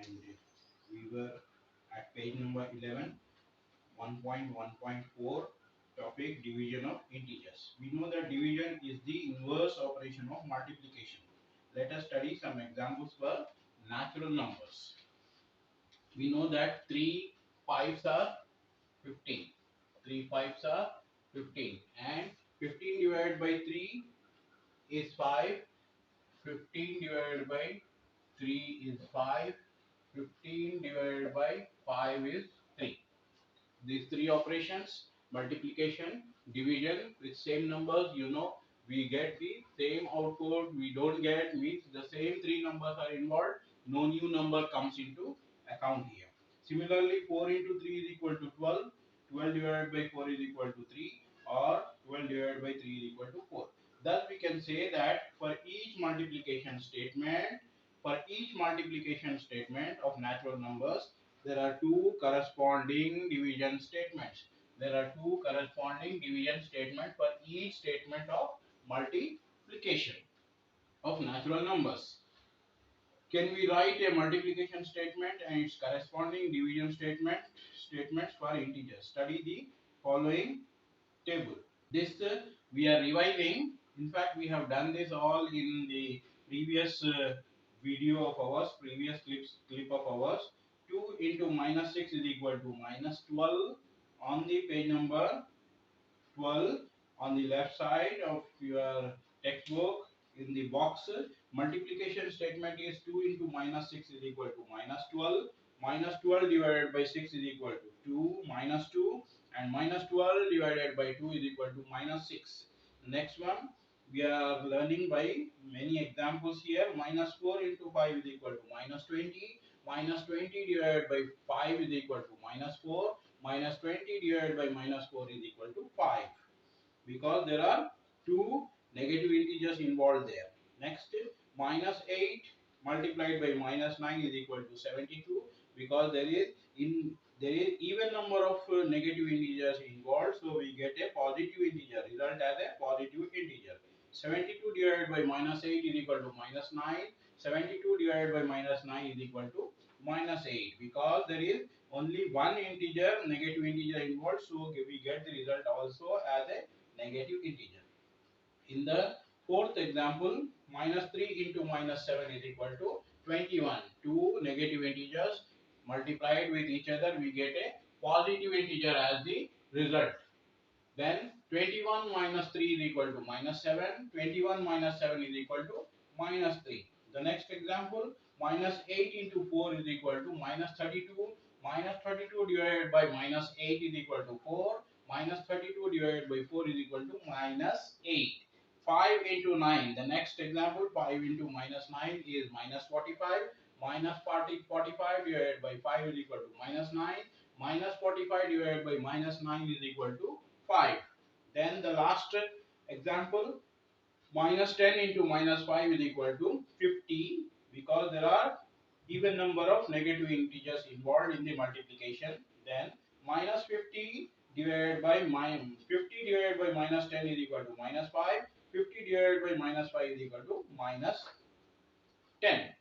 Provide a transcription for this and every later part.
and we were at page number 11, 1.1.4, topic division of integers. We know that division is the inverse operation of multiplication. Let us study some examples for natural numbers. We know that 3 5s are 15. 3 5s are 15 and 15 divided by 3 is 5. 15 divided by 3 is 5. 15 divided by 5 is 3. These three operations, multiplication, division with same numbers, we get the same output. We don't get, means the same three numbers are involved. No new number comes into account here. Similarly, 4 into 3 is equal to 12. 12 divided by 4 is equal to 3, or 12 divided by 3 is equal to 4. Thus, we can say that for each multiplication statement of natural numbers, there are two corresponding division statements. There are two corresponding division statements for each statement of multiplication of natural numbers. Can we write a multiplication statement and its corresponding division statements for integers? Study the following table. This we are revising. In fact, we have done this all in the previous video of ours, previous clip of ours. 2 into minus 6 is equal to minus 12 on the page number 12 on the left side of your textbook. In the box, multiplication statement is 2 into minus 6 is equal to minus 12. Minus 12 divided by 6 is equal to 2, minus 2, and minus 12 divided by 2 is equal to minus 6. Next one, we are learning by many examples here. Minus 4 into 5 is equal to minus 20. Minus 20 divided by 5 is equal to minus 4. Minus 20 divided by minus 4 is equal to 5, because there are two negative integers involved there. Next, minus 8 multiplied by minus 9 is equal to 72, because there is even number of negative integers involved, so we get a positive integer, result as a positive integer. 72 divided by minus 8 is equal to minus 9. 72 divided by minus 9 is equal to minus 8, because there is only one integer, negative integer involved, so we get the result also as a negative integer. In the fourth example, minus 3 into minus 7 is equal to 21. Two negative integers multiplied with each other, we get a positive integer as the result. Then 21 minus 3 is equal to minus 7. 21 minus 7 is equal to minus 3. The next example, minus 8 into 4 is equal to minus 32. Minus 32 divided by minus 8 is equal to 4. Minus 32 divided by 4 is equal to minus 8. 5 into 9. The next example, 5 into minus 9 is minus 45. Minus 45 divided by 5 is equal to minus 9. Minus 45 divided by minus 9 is equal to 5. Then the last example, minus 10 into minus 5 is equal to 50, because there are even number of negative integers involved in the multiplication. Then minus 50 divided by minus 10 is equal to minus 5. 50 divided by minus 5 is equal to minus 10.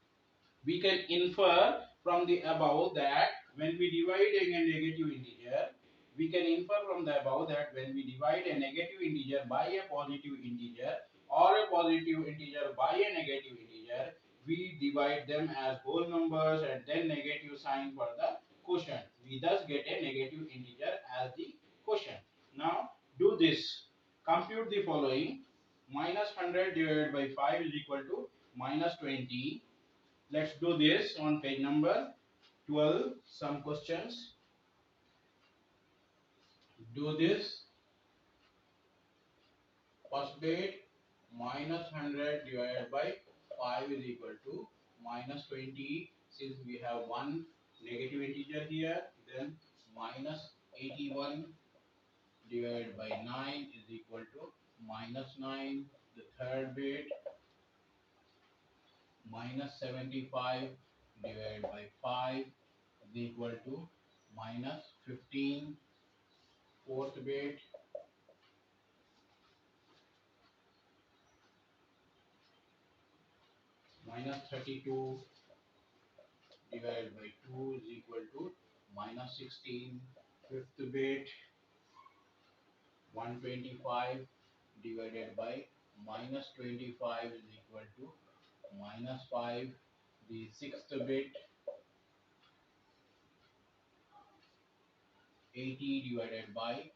We can infer from the above that when we divide a negative integer, we can infer from the above that when we divide a negative integer by a positive integer, or a positive integer by a negative integer, we divide them as whole numbers and then negative sign for the quotient. We thus get a negative integer as the quotient. Now do this. Compute the following. Minus 100 divided by 5 is equal to minus 20. Let's do this on page number 12. Some questions. Do this. First bit, minus 100 divided by 5 is equal to minus 20. Since we have one negative integer here, then minus 81 divided by 9 is equal to minus 9. The third bit, minus 75 divided by 5 is equal to minus 15. Fourth bit, minus 32 divided by 2 is equal to minus 16. Fifth bit 125 divided by minus 25 is equal to minus 5. The sixth bit 80 divided by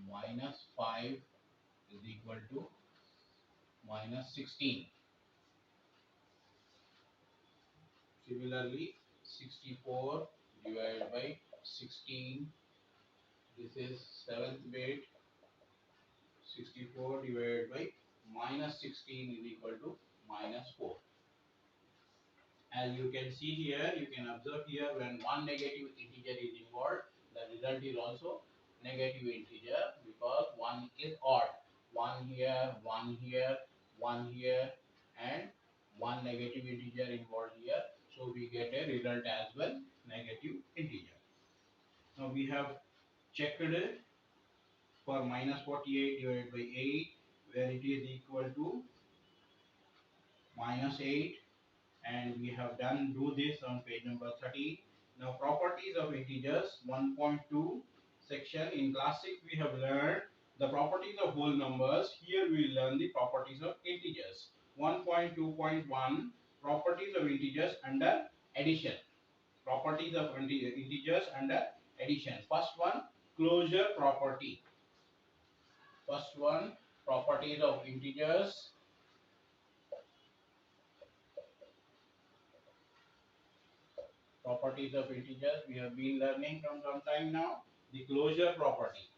minus 5 is equal to minus 16. Similarly, 64 divided by 16, this is seventh bit. 64 divided by minus 16 is equal to minus 4. As you can see here, you can observe here, when one negative integer is involved, the result is also negative integer, because one is odd. One here, one here, one here, and one negative integer involved here. So we get a result as well, negative integer. Now we have checked it for minus 48 divided by 8, where it is equal to minus 8, and we have do this on page number 30. Now properties of integers 1.2 section. In class 6 we have learned the properties of whole numbers. Here we learn the properties of integers. 1.2.1 properties of integers under addition. Properties of integers under addition. First one, closure property. First one, properties of integers. Properties of integers we have been learning from some time now. The closure property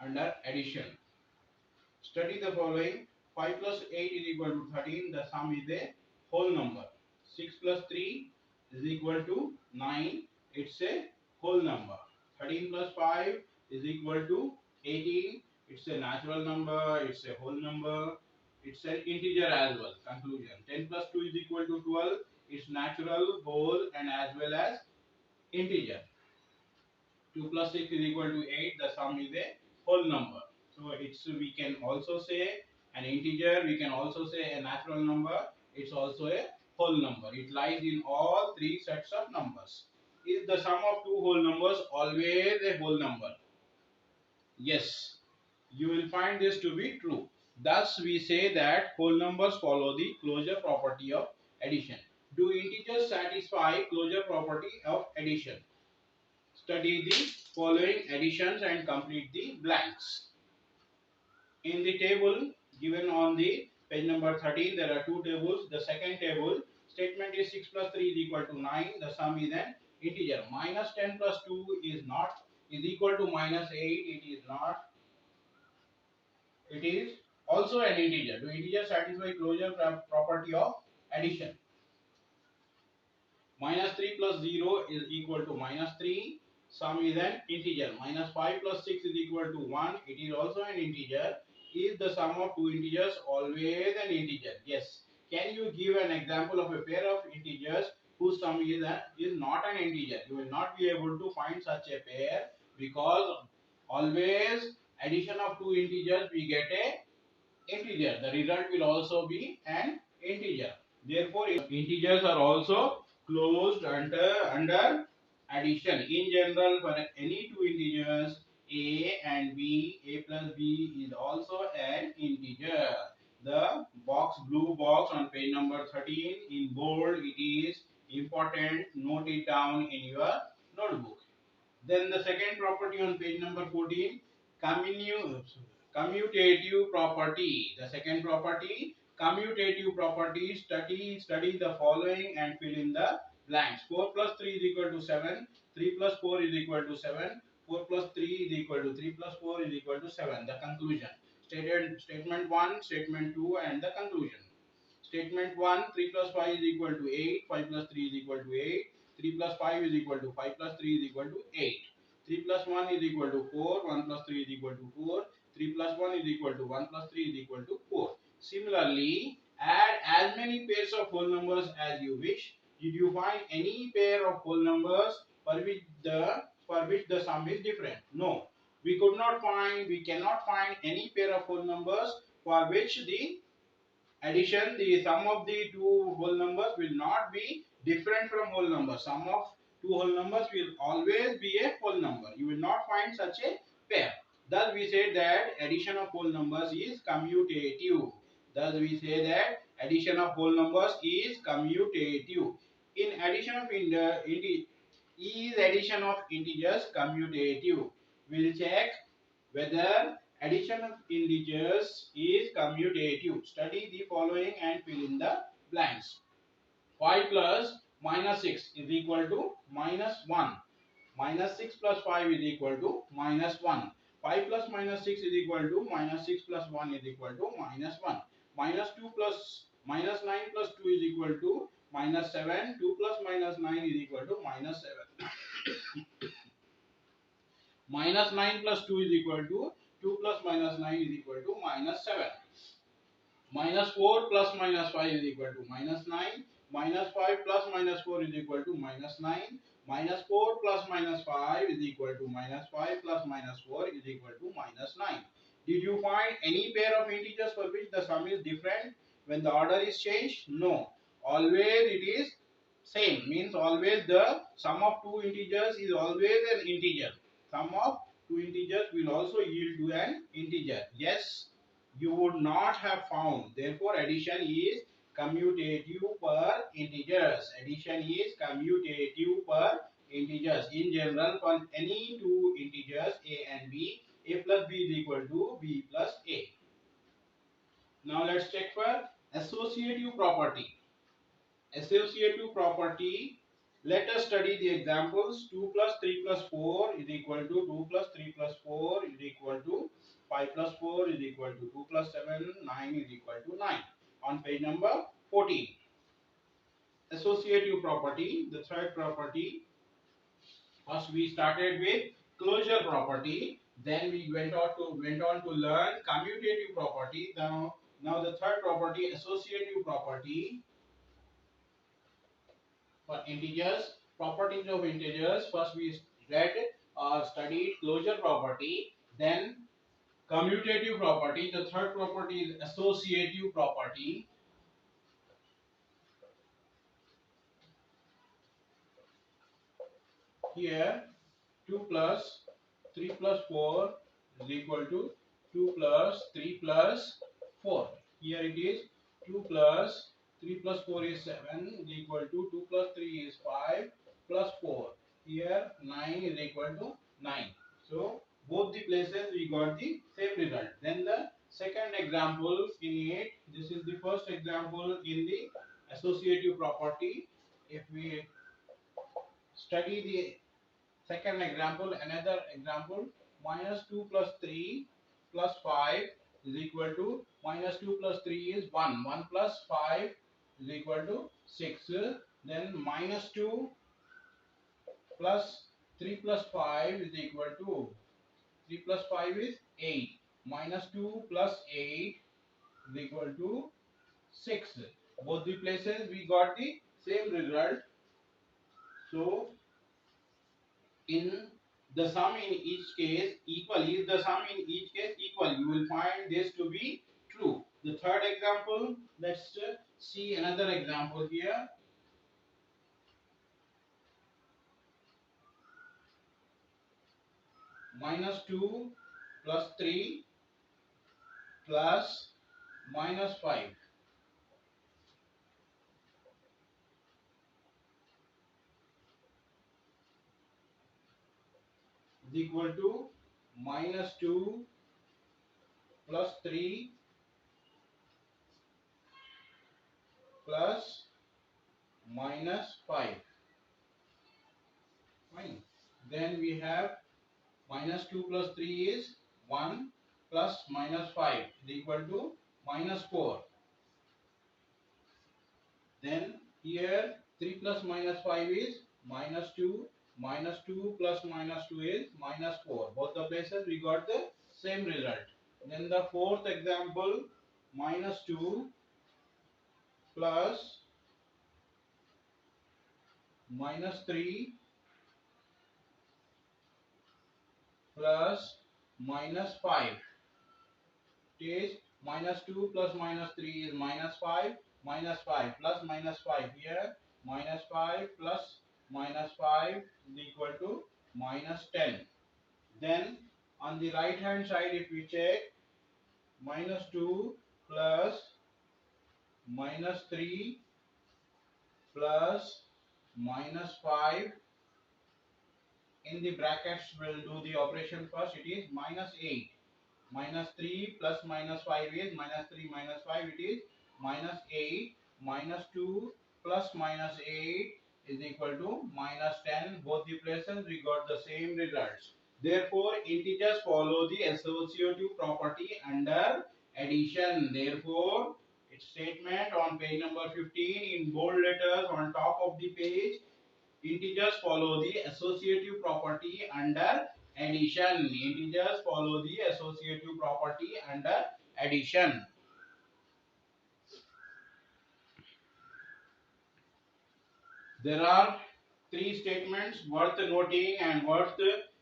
under addition. Study the following. 5 plus 8 is equal to 13. The sum is a whole number. 6 plus 3 is equal to 9. It's a whole number. 13 plus 5 is equal to 18. It's a natural number. It's a whole number. It's an integer as well. Conclusion. 10 plus 2 is equal to 12. It's natural, whole, and as well as integer. 2 plus 6 is equal to 8. The sum is a whole number. So we can also say an integer, we can also say a natural number. It's also a whole number. It lies in all three sets of numbers. Is the sum of two whole numbers always a whole number? Yes. You will find this to be true. Thus we say that whole numbers follow the closure property of addition. Do integers satisfy closure property of addition? Study the following additions and complete the blanks. In the table given on the page number 13, there are two tables. The second table statement is 6 plus 3 is equal to 9. The sum is an integer. Minus 10 plus 2 is equal to minus 8. It is not. It is also an integer. Do integers satisfy closure property of addition? Minus 3 plus 0 is equal to minus 3. Sum is an integer. Minus 5 plus 6 is equal to 1. It is also an integer. Is the sum of two integers always an integer? Yes. Can you give an example of a pair of integers whose sum is not an integer? You will not be able to find such a pair, because always addition of two integers we get a integer. The result will also be an integer. Therefore, integers are also closed under addition. In general, for any two integers, a and b, a plus b is also an integer. The blue box on page number 13 in bold, it is important. Note it down in your notebook. Then the second property on page number 14, commutative property. The second property, commutative property. Study the following and fill in the blanks. 4 plus 3 is equal to 7. 3 plus 4 is equal to 7. 4 plus 3 is equal to 3 plus 4 is equal to 7. The conclusion. Statement 1, statement 2, and the conclusion. Statement 1, 3 plus 5 is equal to 8, 5 plus 3 is equal to 8, 3 plus 5 is equal to 5 plus 3 is equal to 8, 3 plus 1 is equal to 4, 1 plus 3 is equal to 4, 3 plus 1 is equal to 1 plus 3 is equal to 4. Similarly, add as many pairs of whole numbers as you wish. Did you find any pair of whole numbers for which the sum is different? No. we cannot find any pair of whole numbers for which the addition, the sum of the two whole numbers will not be different from whole number. Sum of two whole numbers will always be a whole number. You will not find such a pair. Thus we say that addition of whole numbers is commutative. Thus we say that addition of whole numbers is commutative. In addition of is addition of integers commutative? We'll check whether addition of integers is commutative. Study the following and fill in the blanks. 5 plus minus 6 is equal to minus 1. Minus 6 plus 5 is equal to minus 1. 5 plus minus 6 is equal to minus 6 plus 1 is equal to minus 1. Minus 2 plus minus 9 plus 2 is equal to minus 7. 2 plus minus 9 is equal to minus 7. Minus 9 plus 2 is equal to 2 plus minus 9 is equal to minus 7. Minus 4 plus minus 5 is equal to minus 9. Minus 5 plus minus 4 is equal to minus 9. Minus 4 plus minus 5 is equal to minus 5 plus minus 4 is equal to minus 9. Did you find any pair of integers for which the sum is different when the order is changed? No. Always it is same. Means always the sum of two integers is always an integer. Sum of two integers will also yield to an integer. Yes, you would not have found. Therefore, addition is commutative per integers. Addition is commutative per integers. In general, for any two integers a and b, a plus b is equal to b plus a. Now let's check for associative property. Associative property. Let us study the examples. 2 plus 3 plus 4 is equal to 2 plus 3 plus 4 is equal to 5 plus 4 is equal to 2 plus 7, 9 is equal to 9. On page number 14. Associative property, the third property. First we started with closure property. Then we went on to learn commutative property. Now the third property, associative property. For integers, properties of integers, first we read or studied closure property, then commutative property. The third property is associative property. Here 2 plus 3 plus 4 is equal to 2 plus 3 plus 4. Here it is 2 plus 3 plus 4 is 7 is equal to 2 plus 3 is 5 plus 4. Here 9 is equal to 9. So both the places we got the same result. Then the second example in it, this is the first example in the associative property. If we study the second example, another example, minus 2 plus 3 plus 5 is equal to minus 2 plus 3 is 1. 1 plus 5 is equal to 6. Then minus 2 plus 3 plus 5 is equal to 3 plus 5 is 8. Minus 2 plus 8 is equal to 6. Both the places we got the same result. So in the sum in each case equal, is the sum in each case equal, you will find this to be true. The third example, let's see another example here. Minus 2 plus 3 plus minus 5 is equal to minus 2 plus 3 plus minus 5. Fine. Then we have minus 2 plus 3 is 1 plus minus 5 is equal to minus 4. Then here 3 plus minus 5 is minus 2. Minus 2 plus minus 2 is minus 4. Both the places we got the same result. Then the fourth example, minus 2 plus minus 3 plus minus 5. It is minus 2 plus minus 3 is minus 5, minus 5 plus minus 5 here, minus 5 plus minus 5 is equal to minus 10. Then on the right hand side, if we check, minus 2 plus minus 3 plus minus 5, in the brackets we'll do the operation first. It is minus 8. Minus 3 plus minus 5 is minus 3 minus 5, it is minus 8. Minus 2 plus minus 8 is equal to minus 10. Both the places we got the same results. Therefore, integers follow the associative property under addition. Therefore, its statement on page number 15 in bold letters on top of the page, integers follow the associative property under addition. Integers follow the associative property under addition. There are three statements worth noting and worth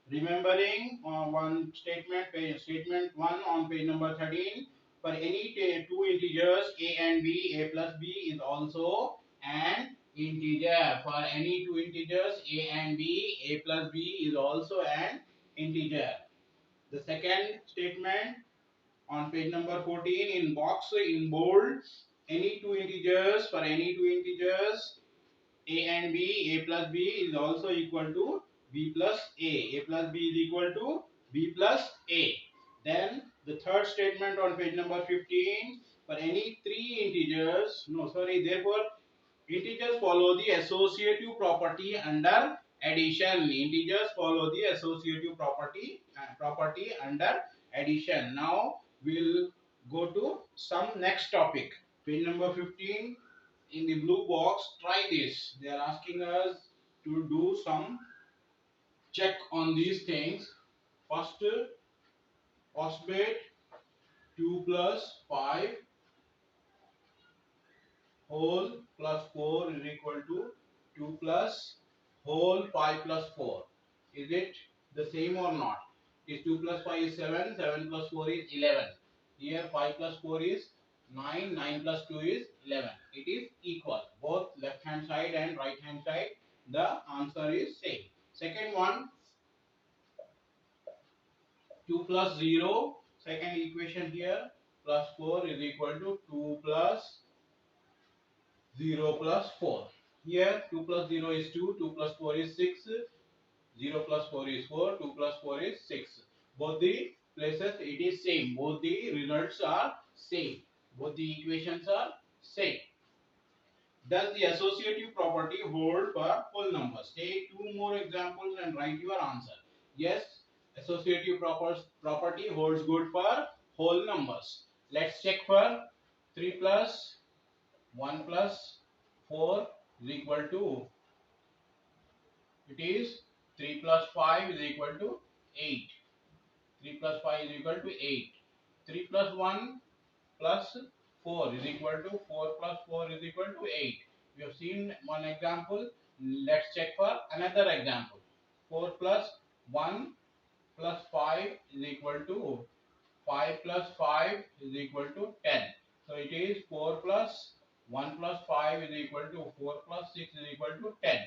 remembering. One statement, statement 1 on page number 13. For any two integers a and b, a plus b is also an integer. For any two integers a and b, a plus b is also an integer. The second statement on page number 14 in box in bold, any two integers, for any two integers a and b, a plus b is also equal to b plus a. A plus b is equal to b plus a. Then the third statement on page number 15, for any three integers, no sorry, therefore integers follow the associative property under addition. Integers follow the associative property under addition. Now we'll go to some next topic. Page number 15 in the blue box. Try this. They are asking us to do some check on these things. First, phosphate 2 plus 5 whole plus 4 is equal to 2 plus whole 5 plus 4. Is it the same or not? Is 2 plus 5 is 7, 7 plus 4 is 11. Here 5 plus 4 is 9, 9 plus 2 is 11. It is equal. Both left hand side and right hand side, the answer is same. Second one, 2 plus 0, second equation here, plus 4 is equal to 2 plus 0 plus 4. Here 2 plus 0 is 2, 2 plus 4 is 6, 0 plus 4 is 4, 2 plus 4 is 6. Both the places it is same. Both the results are same. Both the equations are same. Does the associative property hold for whole numbers? Take two more examples and write your answer. Yes, associative property holds good for whole numbers. Let's check for 3 plus 1 plus 4 is equal to, it is 3 plus 5 is equal to 8. 3 plus 5 is equal to 8. 3 plus 1 plus 4 is equal to 4 plus 4 is equal to 8. We have seen one example. Let's check for another example. 4 plus 1 plus 5 is equal to 5 plus 5 is equal to 10. So it is 4 plus 1 plus 5 is equal to 4 plus 6 is equal to 10.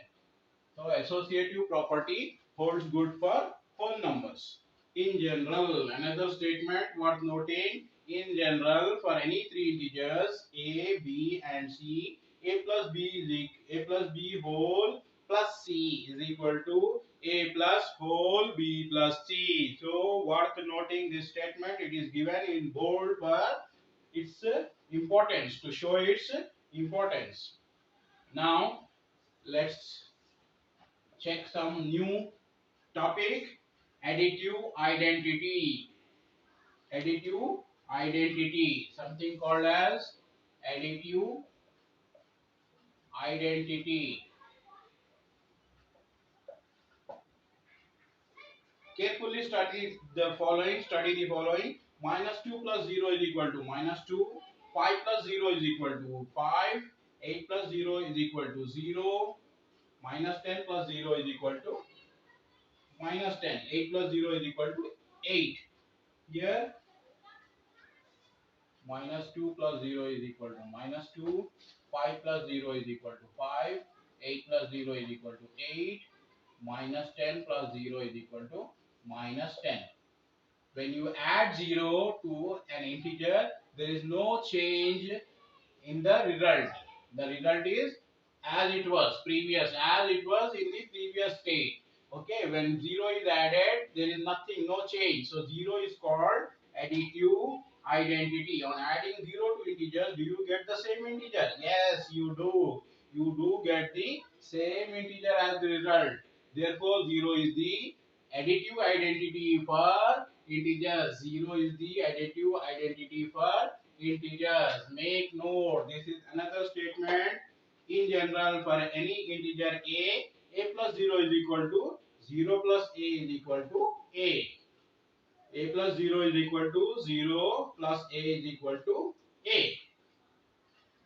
So associative property holds good for whole numbers. In general, another statement worth noting, in general for any three integers a, b and c, a plus b whole plus c is equal to a plus whole b plus c. So worth noting this statement, it is given in bold for its importance, to show its importance. Now let's check some new topic. Additive identity. Additive identity, something called as additive identity. Carefully study the following. Minus 2 plus 0 is equal to minus 2. 5 plus 0 is equal to 5. 8 plus 0 is equal to 0. Minus 10 plus 0 is equal to minus 10. 8 plus 0 is equal to 8. Here minus 2 plus 0 is equal to minus 2, 5 plus 0 is equal to 5, 8 plus 0 is equal to 8, minus 10 plus 0 is equal to minus 10. When you add 0 to an integer, there is no change in the result. The result is as it was as it was in the previous state. Okay, when 0 is added, there is nothing, no change. So 0 is called additive identity. On adding 0 to integers, do you get the same integer? Yes, you do. You do get the same integer as the result. Therefore, 0 is the additive identity for integers. 0 is the additive identity for integers. Make note. This is another statement. In general, for any integer a plus 0 is equal to 0 plus a is equal to a. A plus 0 is equal to 0 plus a is equal to a.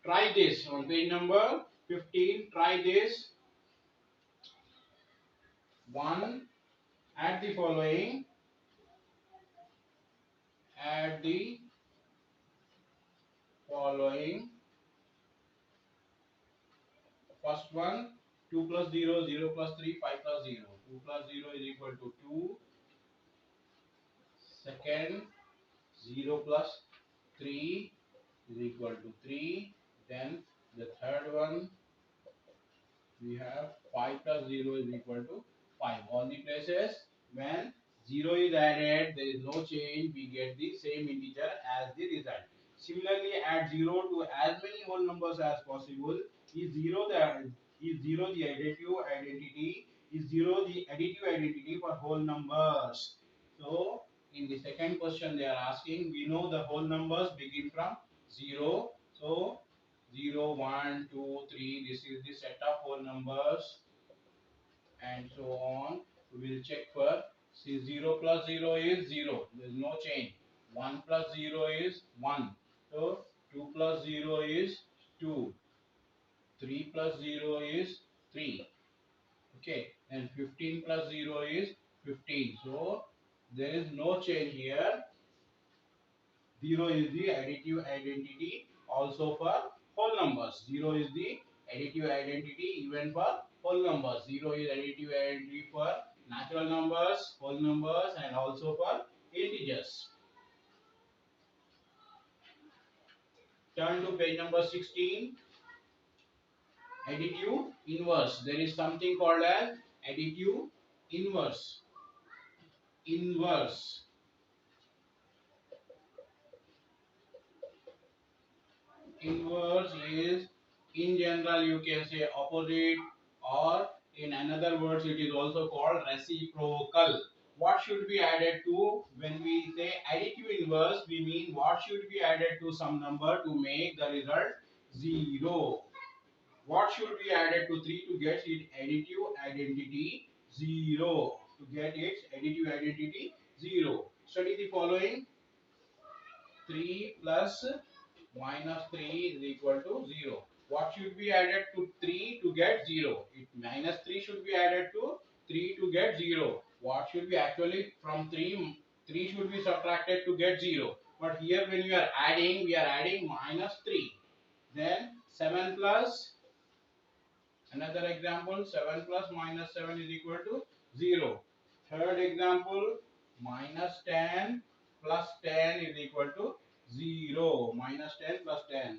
Try this on page number 15. Try this. 1. Add the following. Add the following. First one, 2 plus 0, 0 plus 3, 5 plus 0. 2 plus 0 is equal to 2. Second, 0 plus 3 is equal to 3. Then the third one, we have 5 plus 0 is equal to 5. All the places when 0 is added, there is no change. We get the same integer as the result. Similarly, add 0 to as many whole numbers as possible. Is 0 the additive identity? Is 0 the additive identity for whole numbers? So, in the second question they are asking, we know the whole numbers begin from 0. So, 0, 1, 2, 3. This is the set of whole numbers and so on. We will check for, see, 0 plus 0 is 0. There is no change. 1 plus 0 is 1. So 2 plus 0 is 2. 3 plus 0 is 3. Okay. And 15 plus 0 is 15. So there is no change here. 0 is the additive identity also for whole numbers. 0 is the additive identity even for whole numbers. 0 is additive identity for natural numbers, whole numbers, and also for integers. Turn to page number 16. Additive inverse. There is something called as additive inverse. Inverse. Inverse is, in general, you can say opposite, or in another words it is also called reciprocal. What should be added to? When we say additive inverse, we mean what should be added to some number to make the result 0. What should be added to 3 to get its additive identity 0? To get its additive identity 0. Study the following. 3 plus minus 3 is equal to 0. What should be added to 3 to get 0? Minus 3 should be added to 3 to get 0. What should be actually from 3? 3 should be subtracted to get 0. But here when we are adding, we are adding minus 3. Then 7 plus, another example, 7 plus minus 7 is equal to 0. Third example, minus 10 plus 10 is equal to 0. Minus 10 plus 10.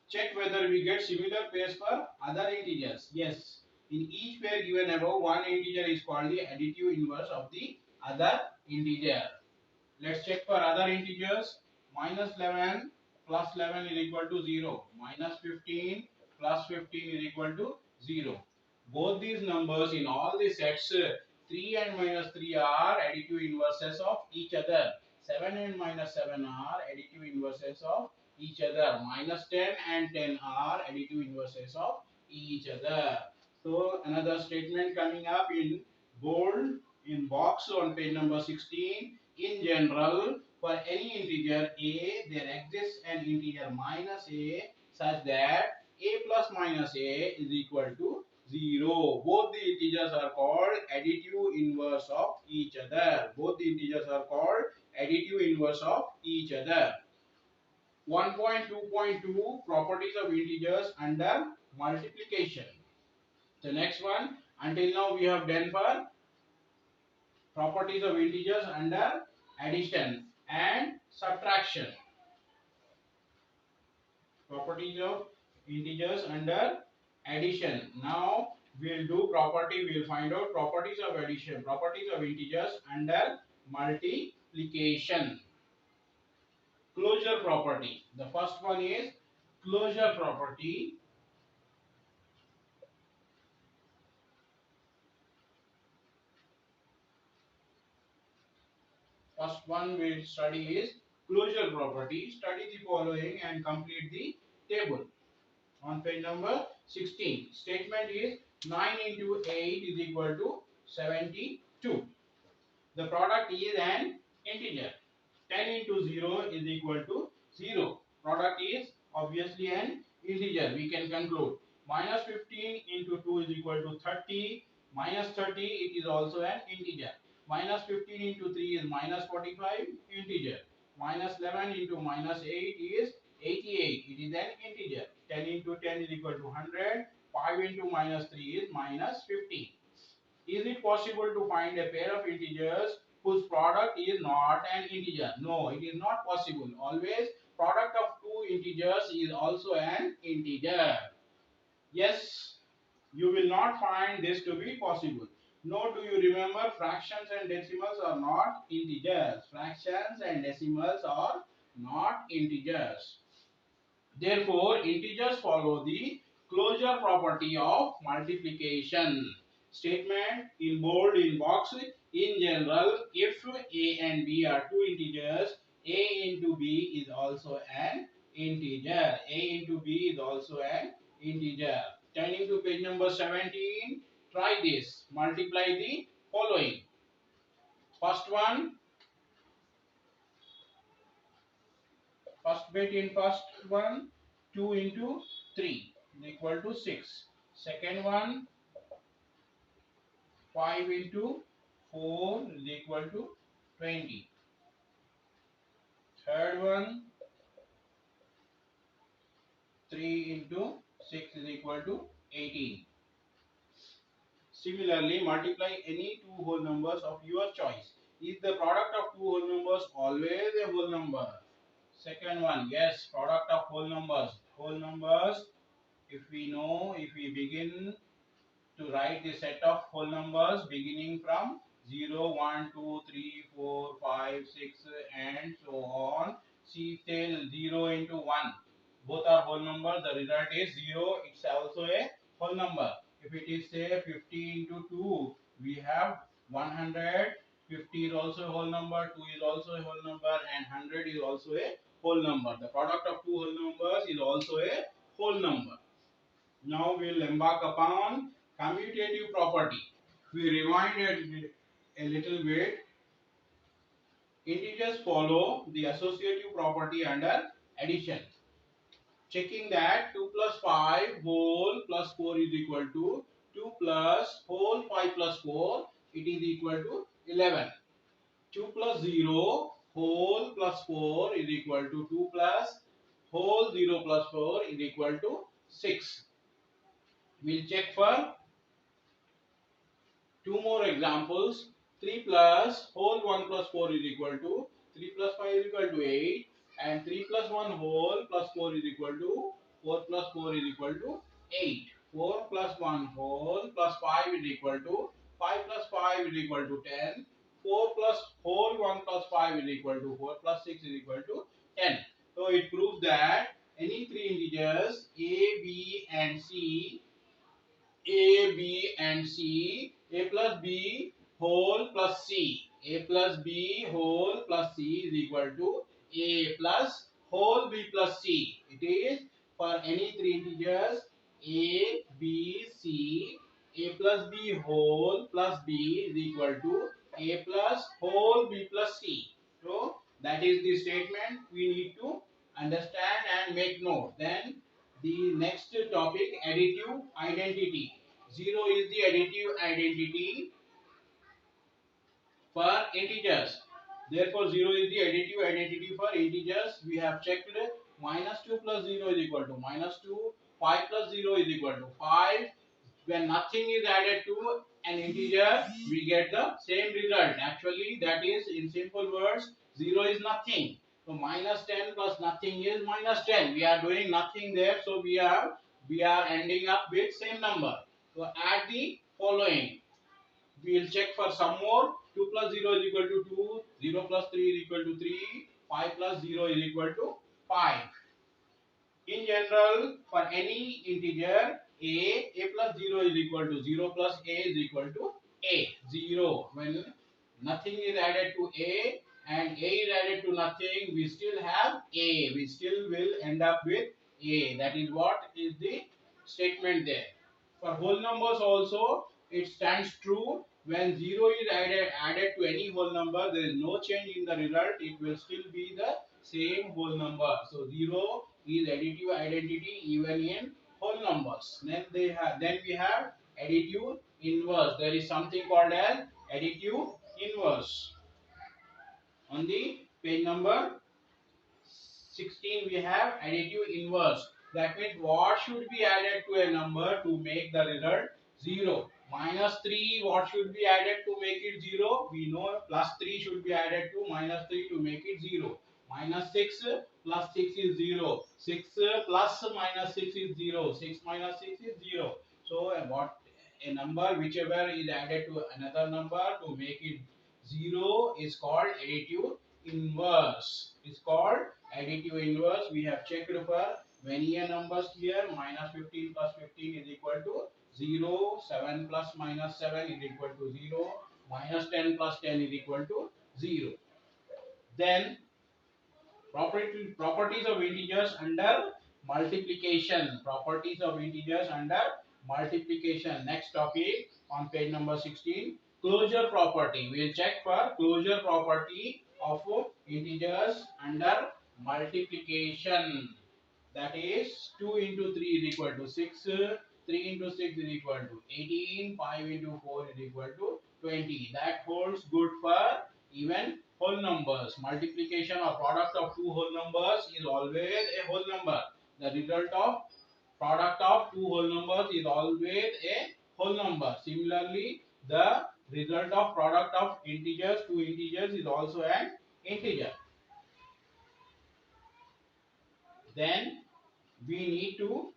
Check whether we get similar pairs for other integers. Yes. In each pair given above, one integer is called the additive inverse of the other integer. Let's check for other integers. Minus 11 plus 11 is equal to 0. Minus 15 plus 15 is equal to 0. Both these numbers in all the sets, 3 and minus 3 are additive inverses of each other. 7 and minus 7 are additive inverses of each other. Minus 10 and 10 are additive inverses of each other. So another statement coming up in bold in box on page number 16. In general, for any integer a, there exists an integer minus a such that a plus minus a is equal to 0. Both the integers are called additive inverse of each other. Both the integers are called additive inverse of each other. 1.2.2 properties of integers under multiplication. The next one, until now we have done for properties of integers under addition and subtraction. Properties of integers under addition. Now we'll do property, we'll find out properties of addition, properties of integers under multiplication. Closure property. The first one is closure property. First one we'll study is closure property. Study the following and complete the table. On page number 16, statement is 9 into 8 is equal to 72. The product is an integer. 10 into 0 is equal to 0. Product is obviously an integer. We can conclude. Minus 15 into 2 is equal to 30. Minus 30, it is also an integer. Minus 15 into 3 is minus 45, integer. Minus 11 into minus 8 is 88. It is an integer. 10 into 10 is equal to 100. 5 into minus 3 is minus 50. Is it possible to find a pair of integers whose product is not an integer? No, it is not possible. Always product of two integers is also an integer. Yes, you will not find this to be possible. Nor do you remember fractions and decimals are not integers. Fractions and decimals are not integers. Therefore, integers follow the closure property of multiplication. Statement in bold in box. In general, if a and b are two integers, a into b is also an integer. A into b is also an integer. Turning to page number 17, try this. Multiply the following. First one, first bit in first one, 2 into 3 is equal to 6. Second one, 5 into 4 is equal to 20. Third one, 3 into 6 is equal to 18. Similarly, multiply any two whole numbers of your choice. Is the product of two whole numbers always a whole number? Second one, yes, product of whole numbers. Whole numbers, if we know, if we begin to write the set of whole numbers beginning from 0, 1, 2, 3, 4, 5, 6 and so on. See till 0 into 1. Both are whole numbers. The result is 0. It's also a whole number. If it is say 50 into 2, we have 100. 50 is also a whole number. 2 is also a whole number. And 100 is also a whole number. The product of two whole numbers is also a whole number. Now we will embark upon commutative property. We rewind a little bit. Integers follow the associative property under addition. Checking that 2 plus 5 whole plus 4 is equal to 2 plus whole 5 plus 4, it is equal to 11. 2 plus 0 whole plus 4 is equal to 2 plus whole 0 plus 4 is equal to 6. We'll check for two more examples. 3 plus whole 1 plus 4 is equal to 3 plus 5 is equal to 8, and 3 plus 1 whole plus 4 is equal to 4 plus 4 is equal to 8. 4 plus 1 whole plus 5 is equal to 5 plus 5 is equal to 10. 4 plus whole 1 plus 5 is equal to 4 plus 6 is equal to 10. So it proves that any three integers a, b and c, a, B and C, A plus B whole plus C. A plus B whole plus C is equal to A plus whole B plus C. It is for any three integers A, B, C, A plus B whole plus B is equal to A plus whole B plus C. So that is the statement we need to understand and make note. Then the next topic, additive identity. 0 is the additive identity for integers. Therefore, 0 is the additive identity for integers. We have checked -2 plus 0 is equal to -2. 5 plus 0 is equal to 5. When nothing is added to an integer, we get the same result. Actually, that is, in simple words, 0 is nothing. So -10 plus nothing is -10. We are doing nothing there, so we are ending up with same number. So add the following. We will check for some more. 2 plus 0 is equal to 2. 0 plus 3 is equal to 3. 5 plus 0 is equal to 5. In general, for any integer a plus 0 is equal to 0 plus a is equal to a. 0. When nothing is added to a and a is added to nothing, we still have a. We still will end up with a. That is what is the statement there. For whole numbers also, it stands true. When 0 is added to any whole number, there is no change in the result. It will still be the same whole number. So 0 is additive identity even in whole numbers. Then we have additive inverse. There is something called as additive inverse. On the page number 16 we have additive inverse. That means what should be added to a number to make the result 0? -3, what should be added to make it 0? We know +3 should be added to -3 to make it 0. -6 plus 6 is 0. 6 plus -6 is 0. 6 minus 6 is 0. So what a number whichever is added to another number to make it 0 is called additive inverse. It's called additive inverse. We have checked for many numbers here. -15 plus 15 is equal to 0. 7 plus -7 is equal to 0. -10 plus 10 is equal to 0. Then properties of integers under multiplication. Properties of integers under multiplication. Next topic on page number 16. Closure property. We will check for closure property of integers under multiplication. That is 2 into 3 is equal to 6. 3 into 6 is equal to 18. 5 into 4 is equal to 20. That holds good for even whole numbers. Multiplication or product of two whole numbers is always a whole number. The result of product of two whole numbers is always a whole number. Similarly, the result of product of integers, two integers, is also an integer. Then we need to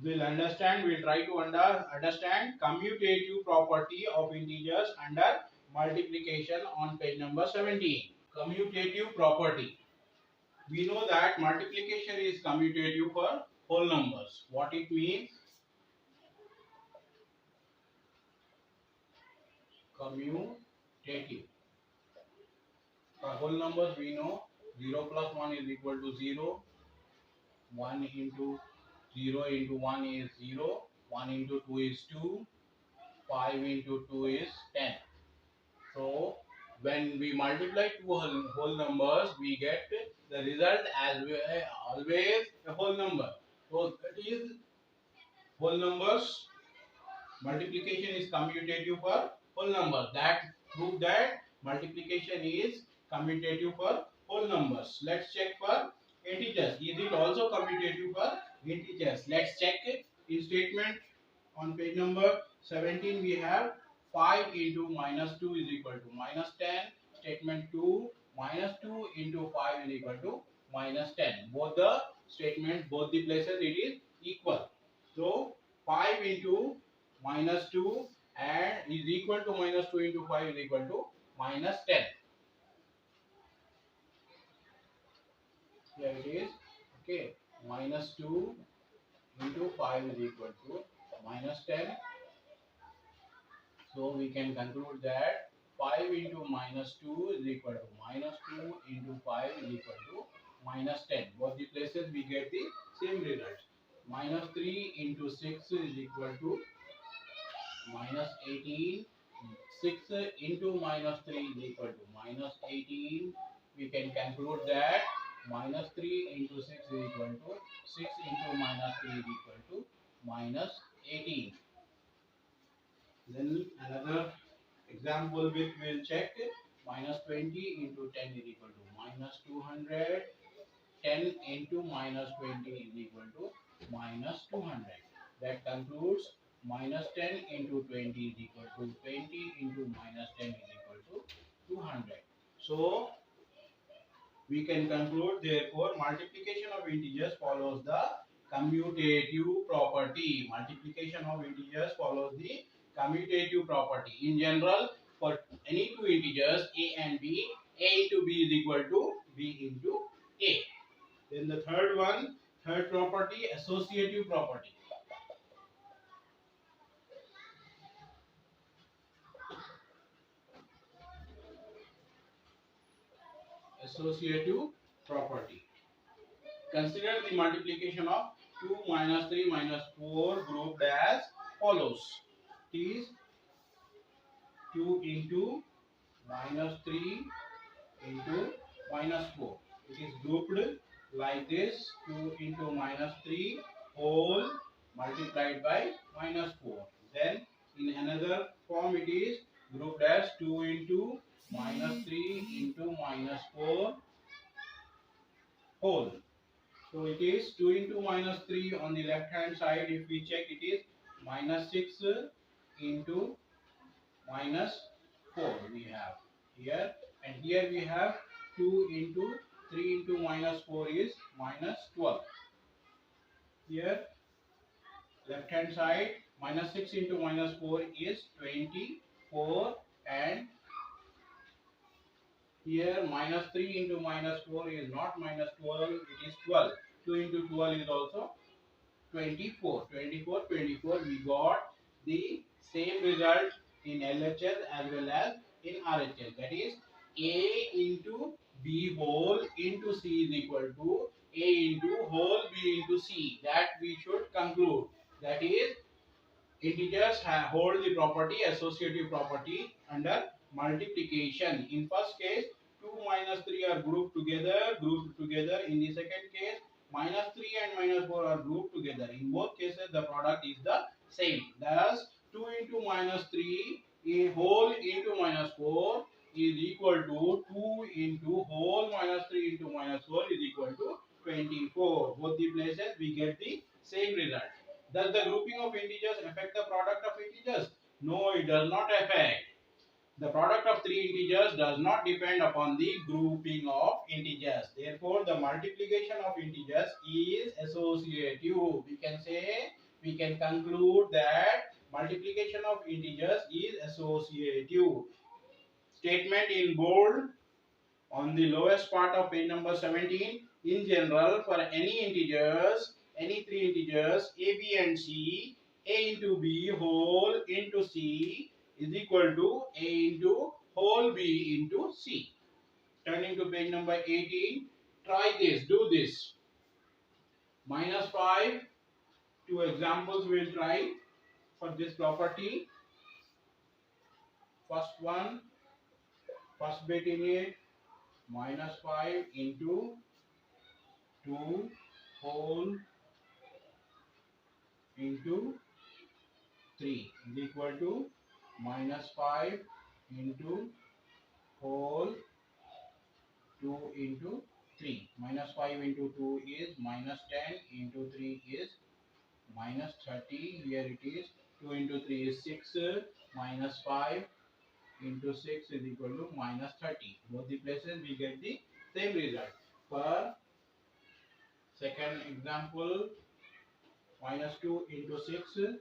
we'll try to understand commutative property of integers under multiplication on page number 17. Commutative property. We know that multiplication is commutative for whole numbers. What it means? Commutative. For whole numbers we know 0 plus 1 is equal to 0. 1 into 0 into 1 is 0. 1 into 2 is 2. 5 into 2 is 10. So when we multiply two whole numbers, we get the result as always a whole number. So that is whole numbers. Multiplication is commutative for whole numbers. That proves that multiplication is commutative for whole numbers. Let's check for integers. Is it also commutative for integers? Let's check it. In statement on page number 17 we have 5 into -2 is equal to -10. Statement 2, -2 into 5 is equal to -10. Both the statements, both the places it is equal. So 5 into -2 and is equal to -2 into 5 is equal to -10. Here it is. Okay. -2 into 5 is equal to -10. So we can conclude that 5 into -2 is equal to -2 into 5 is equal to -10. Both the places we get the same result. -3 into 6 is equal to -18. 6 into -3 is equal to -18. We can conclude that -3 into 6 is equal to 6 into -3 is equal to -18. Then another example which we'll check. minus 20 into 10 is equal to minus 200. 10 into minus 20 is equal to minus 200. That concludes minus 10 into 20 is equal to 20 into minus 10 is equal to 200. So we can conclude therefore multiplication of integers follows the commutative property. Multiplication of integers follows the commutative property. In general, for any two integers a and b, a into b is equal to b into a. Then the third property, associative property. Associative property. Consider the multiplication of 2 minus 3 minus 4 grouped as follows. It is 2 into minus 3 into minus 4. It is grouped like this: 2 into minus 3 whole multiplied by minus 4. Then in another form it is grouped as 2 into minus 3 into minus 4 whole. So it is 2 into minus 3 on the left hand side. If we check, it is minus 6 into minus 4 we have here, and here we have 2 into 3 into minus 4 is minus 12. Here left hand side, minus 6 into minus 4 is 24, and here minus 3 into minus 4 is not minus 12, it is 12. 2 into 12 is also 24. 24, 24, we got the same result in LHS as well as in RHS. That is A into B whole into C is equal to A into whole B into C. That we should conclude. That is, integers hold the property, associative property, under multiplication. In first case, 2 minus 3 are grouped together. In the second case, minus 3 and minus 4 are grouped together. In both cases, the product is the same. Thus, 2 into minus 3 a whole into minus 4 is equal to 2 into whole minus 3 into minus 4 is equal to 24. Both the places we get the same result. Does the grouping of integers affect the product of integers? No, it does not affect. The product of three integers does not depend upon the grouping of integers. Therefore, the multiplication of integers is associative. We can conclude that multiplication of integers is associative. Statement in bold on the lowest part of page number 17. In general, for any three integers a, b and c, a into b whole into c is equal to a into whole b into c. Turning to page number 18, try this, do this. Minus 5, two examples we will try for this property. First one, first bit in it, minus 5 into 2 whole into 3 is equal to minus 5 into whole 2 into 3. Minus 5 into 2 is minus 10 into 3 is minus 30. Here it is 2 into 3 is 6, minus 5 into 6 is equal to minus 30. Both the places we get the same result. For second example, minus 2 into 6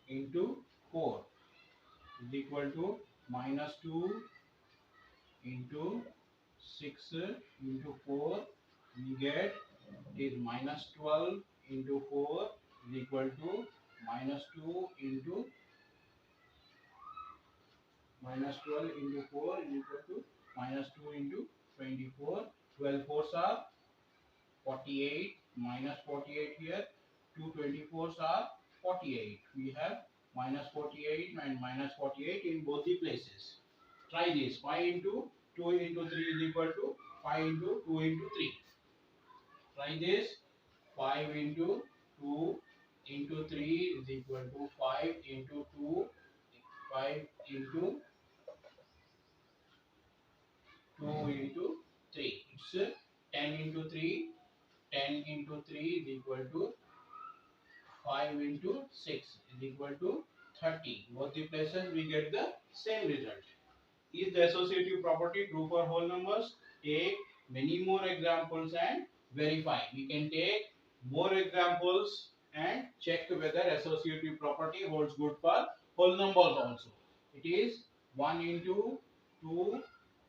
into 4 is equal to minus 2 into 6 into 4. We get it is minus 12 into 4 is equal to minus 2 into minus 12 into 4 is equal to minus 2 into 24. 12 fours are 48, minus 48 here. 2 24s are 48. We have minus 48 and minus 48 in both the places. Try this. 5 into 2 into 3 is equal to 5 into 2 into 3. Try this. 5 into 2 into 3 is equal to 5 into 2 5 into 2 into 3. It's 10 into 3. 10 into 3 is equal to 5 into 6 is equal to 30. Both the places we get the same result. Is the associative property true for whole numbers? Take many more examples and verify. We can take more examples and check whether associative property holds good for whole numbers also. It is 1 into 2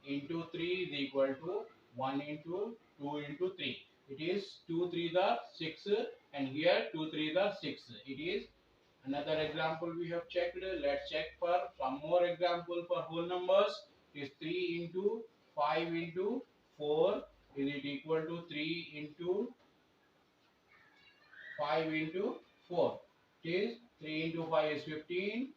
into 3 is equal to 1 into 2 into 3. It is 2 3 are 6 and here 2 3 are 6. It is another example we have checked. Let's check for some more example for whole numbers. It is 3 into 5 into 4 is it equal to 3 into 5 into 4. It is 3 into 5 is 15.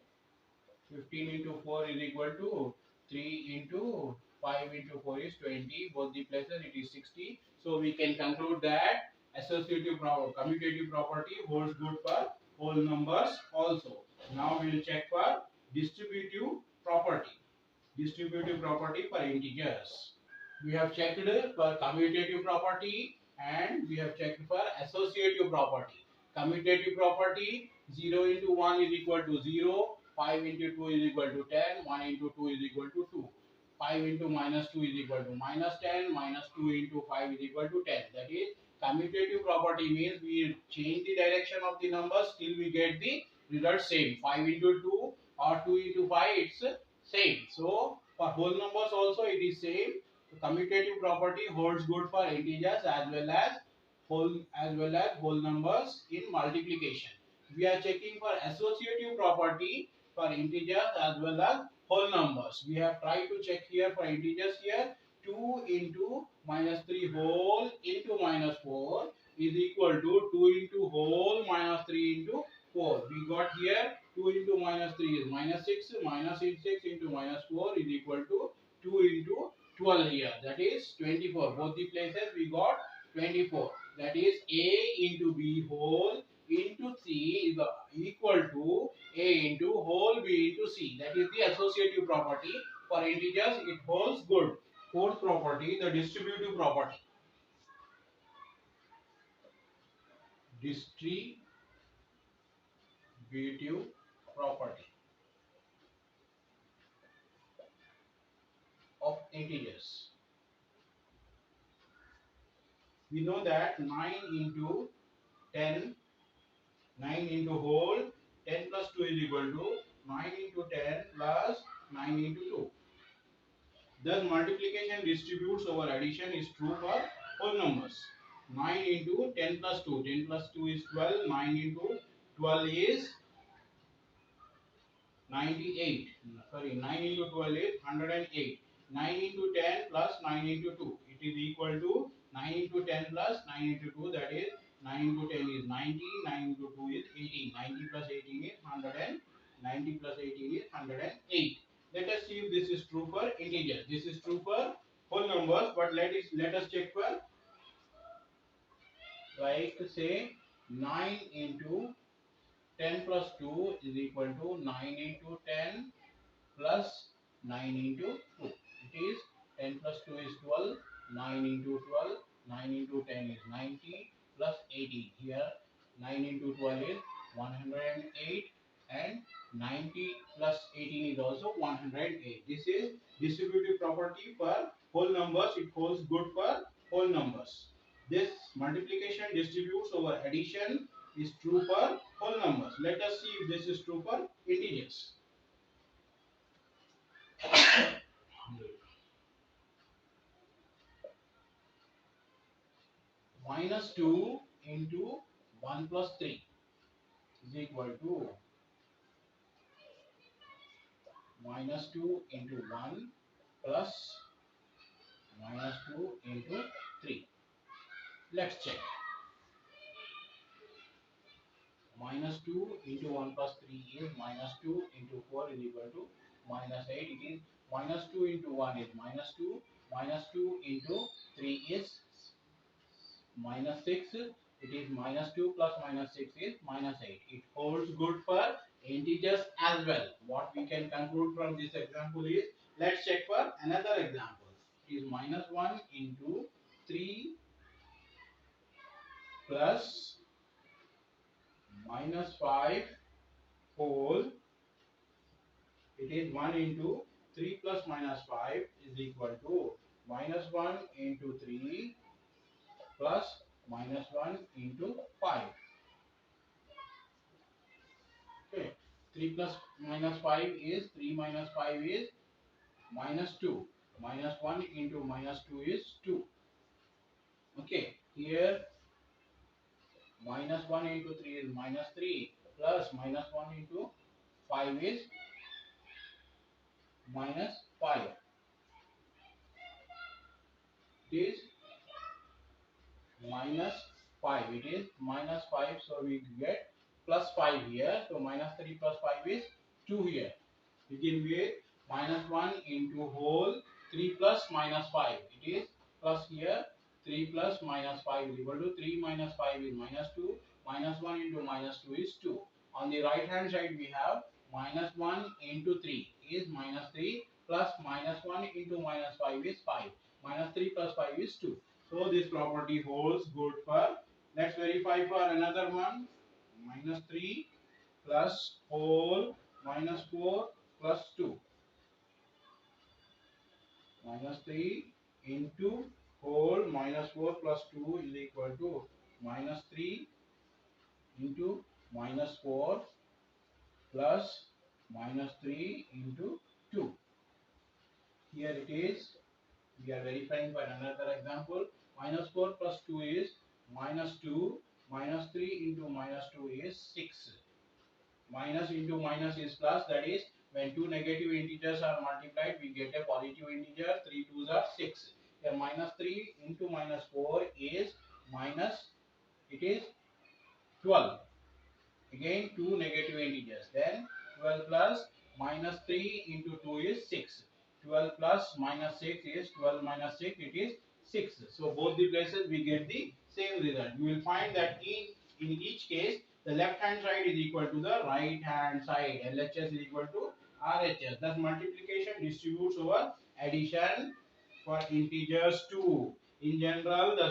15 into 4 is equal to 3 into 5 into 4 is 20. Both the places it is 60. So we can conclude that associative commutative property holds good for whole numbers also. Now we will check for distributive property. Distributive property for integers. We have checked for commutative property and we have checked for associative property. Commutative property 0 into 1 is equal to 0, 5 into 2 is equal to 10, 1 into 2 is equal to 2. 5 into minus 2 is equal to minus 10, minus 2 into 5 is equal to 10. That is commutative property means we change the direction of the numbers till we get the result same. 5 into 2 or 2 into 5 it's same. So for whole numbers also it is same. The commutative property holds good for integers as well as whole numbers in multiplication. We are checking for associative property for integers as well as whole numbers. We have tried to check here for integers here 2 into minus 3 whole into minus 4 is equal to 2 into whole minus 3 into 4. We got here 2 into minus 3 is minus 6. Minus 6 into minus 4 is equal to 2 into 12 here. That is 24. Both the places we got 24. That is a into b whole into c is equal to a into whole b into c. That is the associative property. For integers it holds good. Fourth property, the distributive property. Distributive property of integers. We know that 9 into 10, 9 into whole, 10 plus 2 is equal to 9 into 10 plus 9 into 2. Thus multiplication distributes over addition is true for whole numbers. 9 into 10 plus 2, 10 plus 2 is 12, 9 into 12 is 98. Sorry, 9 into 12 is 108. 9 into 10 plus 9 into 2. It is equal to 9 into 10 plus 9 into 2. That is 9 into 10 is 90. 9 into 2 is 18. 90 plus 18 is 100. 90 plus 18 is 108. Let us see if this is true for integers. This is true for whole numbers. But let us check for, like say 9 into 10 plus 2 is equal to 9 into 10 plus 9 into 2. It is 10 plus 2 is 12, 9 into 12, 9 into 10 is 90 plus 18. Here 9 into 12 is 108 and 90 plus 18 is also 108. This is distributive property for whole numbers. It holds good for whole numbers. This multiplication distributes over addition is true for whole numbers. Let us see if this is true for integers. Minus 2 into 1 plus 3 is equal to minus 2 into 1 plus minus 2 into 3. Let's check. Minus 2 into 1 plus 3 is minus 2 into 4 is equal to minus 8. It is minus 2 into 1 is minus 2. Minus 2 into 3 is minus 6. It is minus 2 plus minus 6 is minus 8. It holds good for integers as well. What we we can conclude from this example is, let's check for another example. It is minus 1 into 3 plus minus 5 whole. It is 1 into 3 plus minus 5 is equal to minus 1 into 3 plus minus 1 into 5. Okay. 3 plus minus 5 is 3 minus 5 is minus 2. Minus 1 into minus 2 is 2. Okay. Here minus 1 into 3 is minus 3 plus minus 1 into 5 is minus 5. It is minus 5. It is minus 5. So we get plus 5 here. So minus 3 plus 5 is 2 here. Begin with minus 1 into whole 3 plus minus 5. It is plus here. 3 plus minus 5 is equal to 3 minus 5 is minus 2. Minus 1 into minus 2 is 2. On the right hand side we have minus 1 into 3 is minus 3 plus minus 1 into minus 5 is 5. Minus 3 plus 5 is 2. So this property holds good for, let's verify for another one. Minus 3 plus whole minus 4 plus 2. Minus 3 into whole minus 4 plus 2 is equal to minus 3 into minus 4 plus minus 3 into 2. Here it is. We are verifying for another example. Minus 4 plus 2 is minus 2. Minus 3 into minus 2 is 6. Minus into minus is plus, that is when two negative integers are multiplied we get a positive integer. 3 2s are 6. Here minus 3 into minus 4 is minus, it is 12. Again two negative integers. Then 12 plus minus 3 into 2 is 6. 12 plus minus 6 is 12 minus 6, it is 6. So both the places we get the same result. You will find that in each case the left hand side is equal to the right hand side. LHS is equal to RHS. Thus multiplication distributes over addition for integers too. In general, the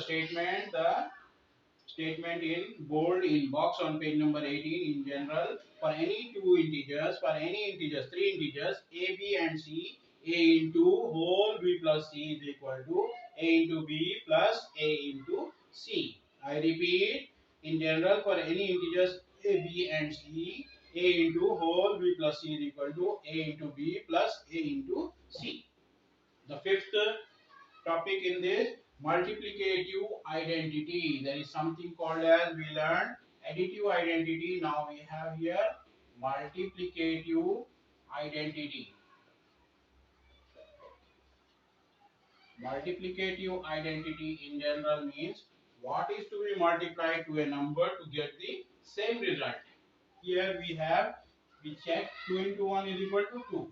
statement in bold in box on page number 18, in general, for any two integers, three integers a, b and c, a into whole b plus c is equal to a into b plus a into c. I repeat, in general, for any integers a, b and c, a into whole b plus c is equal to a into b plus a into c. The fifth topic in this, multiplicative identity. There is something called as, we learned additive identity. Now we have here multiplicative identity. Multiplicative identity in general means what is to be multiplied to a number to get the same result. Here we check 2 into 1 is equal to 2.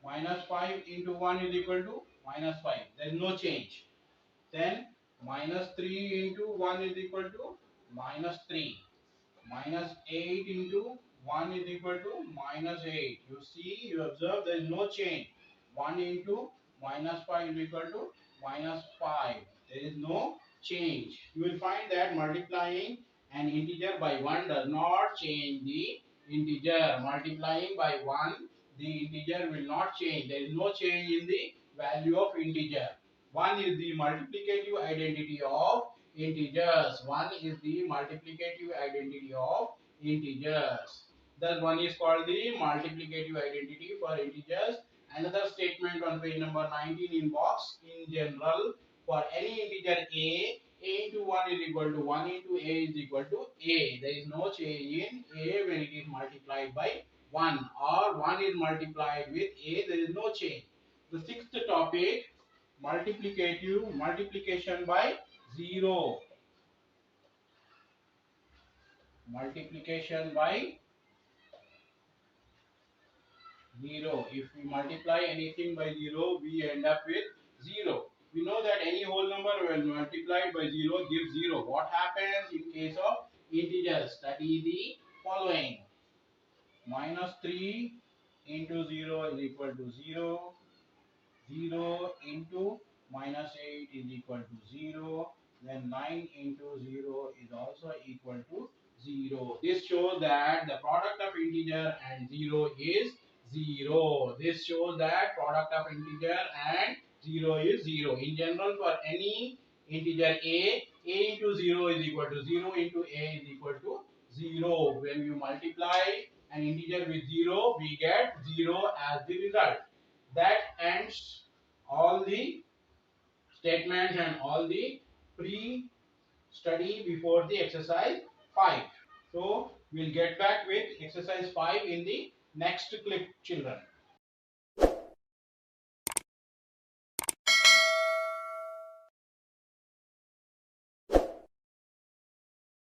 Minus 5 into 1 is equal to minus 5. There is no change. Then minus 3 into 1 is equal to minus 3. Minus 8 into 1 is equal to minus 8. You see, you observe there is no change. 1 into minus 5 is equal to minus 5. There is no change. You will find that multiplying an integer by 1 does not change the integer. Multiplying by 1, the integer will not change. There is no change in the value of integer. 1 is the multiplicative identity of integers. 1 is the multiplicative identity of integers. Thus 1 is called the multiplicative identity for integers. Another statement on page number 19 in box, in general, for any integer a into 1 is equal to 1 into a is equal to a. There is no change in a when it is multiplied by 1, or 1 is multiplied with a, there is no change. The sixth topic, multiplication by 0. Multiplication by 0. If we multiply anything by 0, we end up with 0. We know that any whole number when multiplied by 0 gives 0. What happens in case of integers? That is the following. Minus 3 into 0 is equal to 0. 0 into minus 8 is equal to 0. Then 9 into 0 is also equal to 0. This shows that the product of integer and 0 is 0. This shows that product of integer and 0 is 0. In general, for any integer a into 0 is equal to 0 into a is equal to 0. When you multiply an integer with 0, we get 0 as the result. That ends all the statements and all the pre-study before the exercise 5. So we'll get back with exercise 5 in the next clip, children.